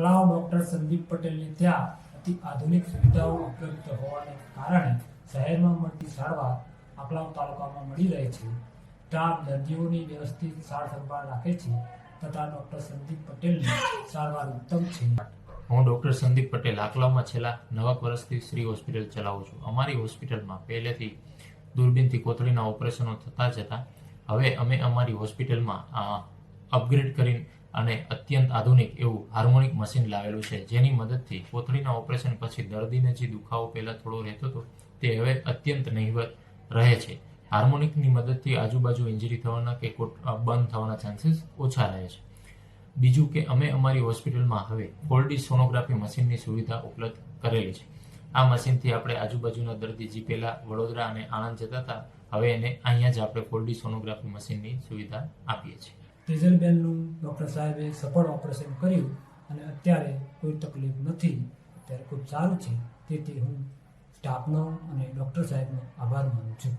Anklav doctor Sandeep પટેલને ત્યાં અતિ આધુનિક સુવિધાઓ ઉપલબ્ધ હોવાને કારણે શહેરમાં મળતી સારવાર આકલાવ તાલુકામાં મળી રહે છે. સ્ટાફ દર્દીઓની વ્યવસ્થિત સાર સંભાળ રાખે છે તથા ડૉક્ટર સંદીપ પટેલની સારવાર ઉત્તમ છે. હું ડૉક્ટર સંદીપ પટેલ આકલાવમાં છેલ્લા 9 વર્ષથી શ્રી હોસ્પિટલ ચલાવું છું. અમારી હોસ્પિટલમાં પહેલેથી દૂરબીનથી કોથળીના ઓપરેશનો થતા જ હતા. હવે અમે અમારી હોસ્પિટલમાં અપગ્રેડ કરીને અને અત્યંત આધુનિક એવું હાર્મોનિક મશીન લાવેલું છે, જેની મદદથી કોથળીના ઓપરેશન પછી દર્દીને જે દુખાવો પહેલાં થોડો રહેતો હતો તે હવે અત્યંત નહિવત રહે છે. હાર્મોનિકની મદદથી આજુબાજુ ઇન્જરી થવાના કે બંધ થવાના ચાન્સીસ ઓછા રહે છે. બીજું કે અમે અમારી હોસ્પિટલમાં હવે 4D સોનોગ્રાફી મશીનની સુવિધા ઉપલબ્ધ કરેલી છે. આ મશીનથી આપણે આજુબાજુના દર્દી જે પહેલાં વડોદરા અને આણંદ જતા હતા, હવે એને અહીંયા જ આપણે 4D સોનોગ્રાફી મશીનની સુવિધા આપીએ છીએ. તેજલબેનનું ડૉક્ટર સાહેબે સફળ ઓપરેશન કર્યું અને અત્યારે કોઈ તકલીફ નથી. અત્યારે ખૂબ સારું છે. તેથી હું સ્ટાફનો અને ડૉક્ટર સાહેબનો આભાર માનું છું.